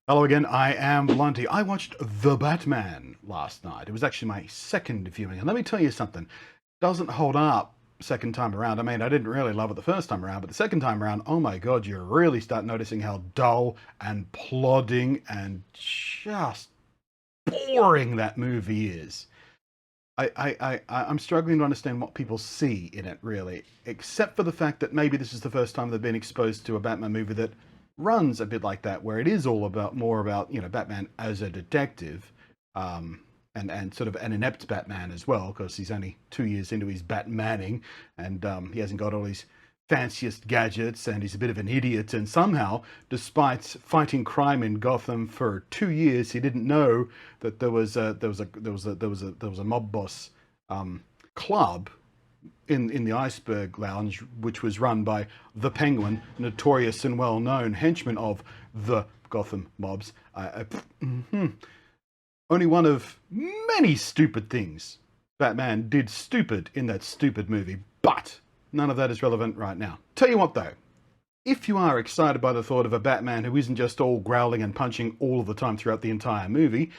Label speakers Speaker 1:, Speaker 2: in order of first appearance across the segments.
Speaker 1: Hello again, I am Blunty. I watched The Batman last night. It was actually my second viewing, and let me tell you something. Doesn't hold up second time around. I mean, I didn't really love it the first time around, but the second time around, oh my god, you really start noticing how dull and plodding and just boring that movie is. I'm struggling to understand what people see in it, really, except for the fact that maybe this is the first time they've been exposed to a Batman movie that runs a bit like that, where it is all about more about, you know, Batman as a detective, and sort of an inept Batman as well, because he's only 2 years into his Batmaning, and he hasn't got all his fanciest gadgets, and he's a bit of an idiot. And somehow, despite fighting crime in Gotham for 2 years, he didn't know that there was a mob boss club in the Iceberg Lounge, which was run by the Penguin, notorious and well-known henchman of the Gotham mobs. Only one of many stupid things Batman did stupid in that stupid movie, but none of that is relevant right now. Tell you what though, if you are excited by the thought of a Batman who isn't just all growling and punching all of the time throughout the entire movie,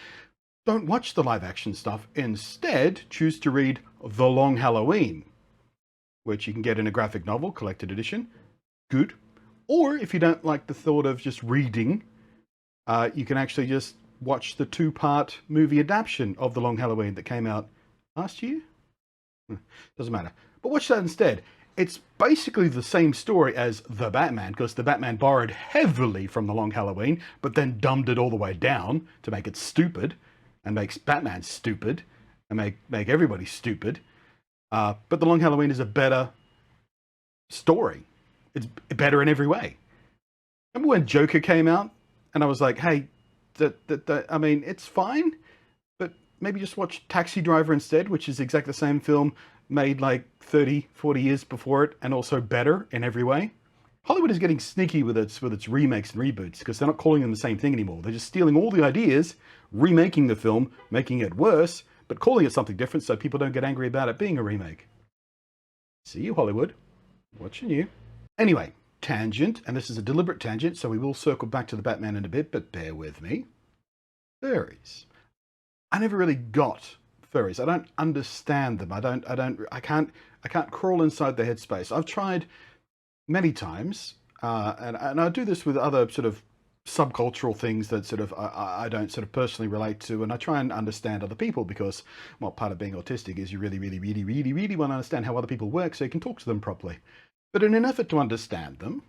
Speaker 1: don't watch the live action stuff. Instead, choose to read The Long Halloween, which you can get in a graphic novel, collected edition. Good. Or if you don't like the thought of just reading, you can actually just watch the two-part movie adaptation of The Long Halloween that came out last year? Doesn't matter. But watch that instead. It's basically the same story as The Batman, because The Batman borrowed heavily from The Long Halloween, but then dumbed it all the way down to make it stupid, and makes Batman stupid, and make everybody stupid. But The Long Halloween is a better story. It's better in every way. Remember when Joker came out, and I was like, hey, I mean, it's fine, but maybe just watch Taxi Driver instead, which is exactly the same film made like 30, 40 years before it, and also better in every way. Hollywood is getting sneaky with its remakes and reboots, because they're not calling them the same thing anymore. They're just stealing all the ideas, remaking the film, making it worse, but calling it something different so people don't get angry about it being a remake. See you, Hollywood. Watching you. Anyway, tangent, and this is a deliberate tangent, so we will circle back to the Batman in a bit, but bear with me. Furries. I never really got furries. I don't understand them. I can't crawl inside their headspace. I've tried many times, and I do this with other sort of subcultural things that sort of I don't sort of personally relate to, and I try and understand other people, because, well, part of being autistic is you really want to understand how other people work so you can talk to them properly. But in an effort to understand them,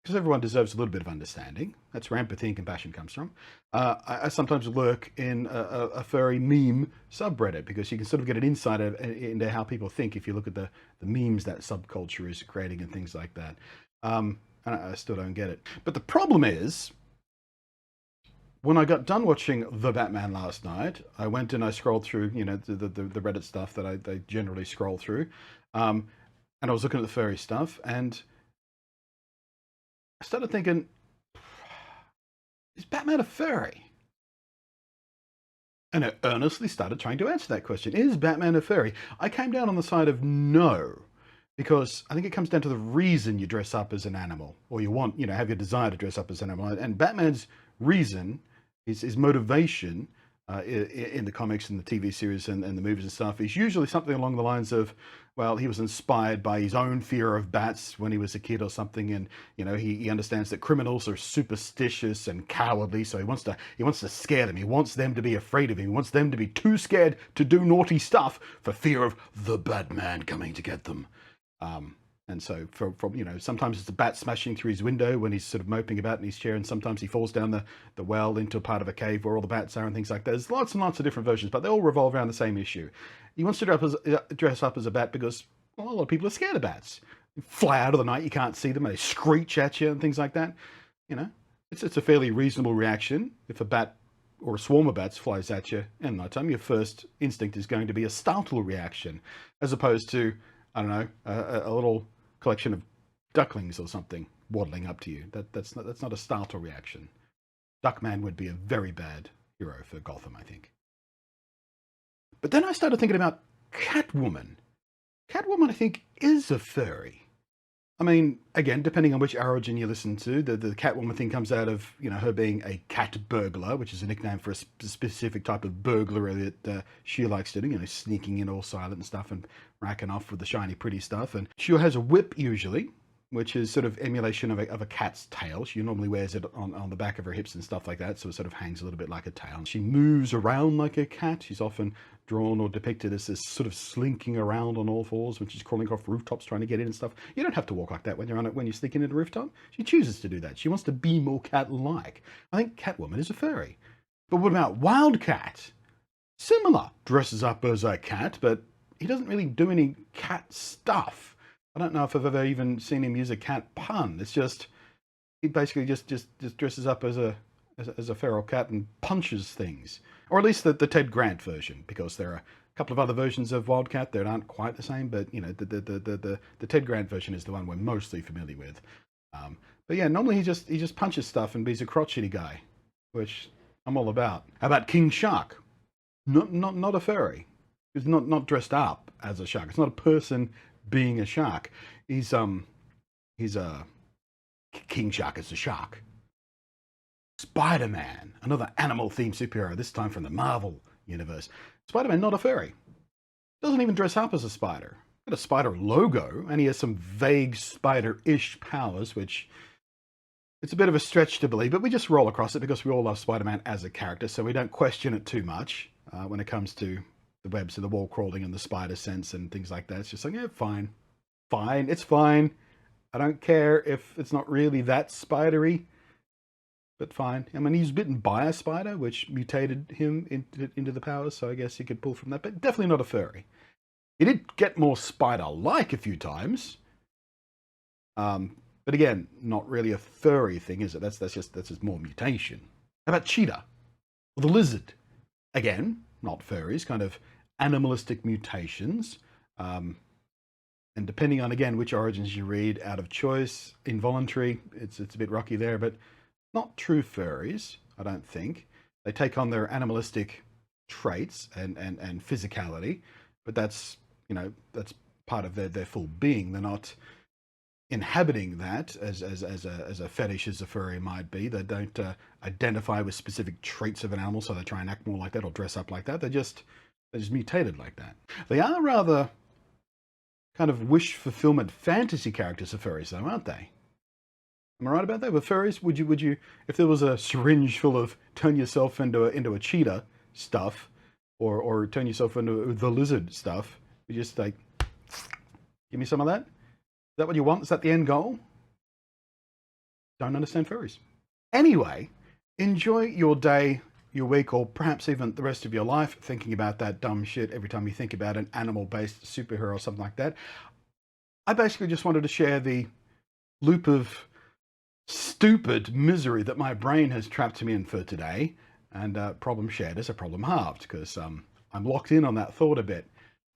Speaker 1: because everyone deserves a little bit of understanding, that's where empathy and compassion comes from, I sometimes lurk in a furry meme subreddit, because you can sort of get an insight into how people think if you look at the memes that subculture is creating and things like that. And I still don't get it. But the problem is, when I got done watching The Batman last night, I went and I scrolled through, you know, the Reddit stuff that I generally scroll through, and I was looking at the furry stuff, and I started thinking, is Batman a furry? And I earnestly started trying to answer that question. Is Batman a furry? I came down on the side of no, because I think it comes down to the reason you dress up as an animal, or you want, you know, have your desire to dress up as an animal. And Batman's reason, his motivation, in the comics and the TV series and the movies and stuff, is usually something along the lines of, well, he was inspired by his own fear of bats when he was a kid or something, and, you know, he understands that criminals are superstitious and cowardly, so he wants to scare them. He wants them to be afraid of him. He wants them to be too scared to do naughty stuff for fear of the Batman coming to get them. And so, from you know, sometimes it's a bat smashing through his window when he's sort of moping about in his chair, and sometimes he falls down the well into a part of a cave where all the bats are and things like that. There's lots and lots of different versions, but they all revolve around the same issue. He wants to dress up as a bat because, well, a lot of people are scared of bats. They fly out of the night, you can't see them, and they screech at you and things like that. You know, it's a fairly reasonable reaction. If a bat or a swarm of bats flies at you in nighttime, your first instinct is going to be a startle reaction, as opposed to, I don't know, a little collection of ducklings or something waddling up to you. That's not a startle reaction. Duckman would be a very bad hero for Gotham, I think. But then I started thinking about Catwoman. Catwoman, I think, is a furry. I mean, again, depending on which origin you listen to, the Catwoman thing comes out of, you know, her being a cat burglar, which is a nickname for a specific type of burglary that she likes to do, you know, sneaking in all silent and stuff and racking off with the shiny pretty stuff. And she has a whip usually, which is sort of emulation of a cat's tail. She normally wears it on the back of her hips and stuff like that, so it sort of hangs a little bit like a tail. She moves around like a cat. She's often drawn or depicted as this sort of slinking around on all fours when she's crawling off rooftops trying to get in and stuff. You don't have to walk like that when you're on it, when you're sneaking in a rooftop. She chooses to do that. She wants to be more cat-like. I think Catwoman is a furry. But what about Wildcat? Similar. Dresses up as a cat, but he doesn't really do any cat stuff. I don't know if I've ever even seen him use a cat pun. It's just, he basically just dresses up as a feral cat and punches things. Or at least the Ted Grant version, because there are a couple of other versions of Wildcat that aren't quite the same, but you know, the Ted Grant version is the one we're mostly familiar with. But yeah, normally he just punches stuff and he's a crotchety guy, which I'm all about. How about King Shark? Not a furry. He's not dressed up as a shark. It's not a person being a shark. He's a King Shark is a shark. SpiderMan, another animal-themed superhero, this time from the Marvel universe. SpiderMan, not a furry. Doesn't even dress up as a spider. Got a spider logo, and he has some vague spider-ish powers, which it's a bit of a stretch to believe, but we just roll across it because we all love Spider-Man as a character, so we don't question it too much when it comes to the webs and the wall crawling and the spider sense and things like that. It's just like, yeah, fine. Fine, it's fine. I don't care if it's not really that spidery. But fine. I mean, he's bitten by a spider, which mutated him into the powers, so I guess he could pull from that, but definitely not a furry. He did get more spider-like a few times. But again, not really a furry thing, is it? That's just more mutation. How about cheetah? Or the lizard? Again, not furries, kind of animalistic mutations. And depending on, again, which origins you read, out of choice, involuntary, it's a bit rocky there, but not true furries, I don't think. They take on their animalistic traits and physicality, but that's, you know, that's part of their full being. They're not inhabiting that as a fetish as a furry might be. They don't identify with specific traits of an animal, so they try and act more like that or dress up like that. They're just mutated like that. They are rather kind of wish fulfillment fantasy characters of furries, though, aren't they? Am I right about that? With furries, would you, if there was a syringe full of turn yourself into a cheetah stuff, or turn yourself into the lizard stuff, you just like, give me some of that? Is that what you want? Is that the end goal? Don't understand furries. Anyway, enjoy your day, your week, or perhaps even the rest of your life thinking about that dumb shit every time you think about an animal-based superhero or something like that. I basically just wanted to share the loop of stupid misery that my brain has trapped me in for today, and problem shared is a problem halved, because I'm locked in on that thought a bit.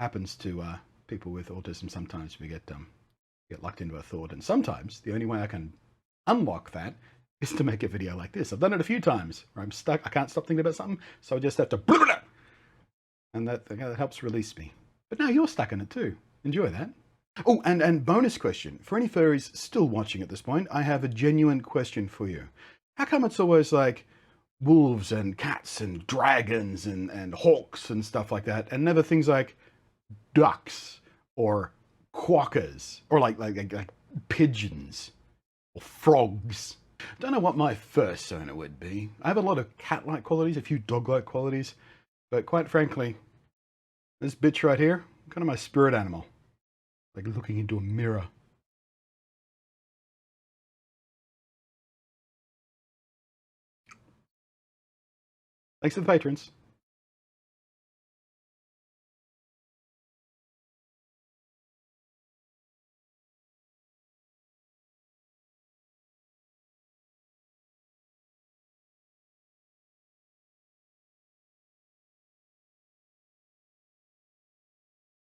Speaker 1: Happens to people with autism. Sometimes we get locked into a thought, and sometimes the only way I can unlock that is to make a video like this. I've done it a few times where I'm stuck, I can't stop thinking about something, so I just have to blah, blah, blah, and that helps release me. But now you're stuck in it too. Enjoy that. Oh, and bonus question. For any furries still watching at this point, I have a genuine question for you. How come it's always like wolves and cats and dragons and hawks and stuff like that, and never things like ducks or quokkas or like pigeons or frogs? Don't know what my first persona would be. I have a lot of cat-like qualities, a few dog-like qualities, but quite frankly, this bitch right here, kind of my spirit animal. Like looking into a mirror. Thanks to the patrons.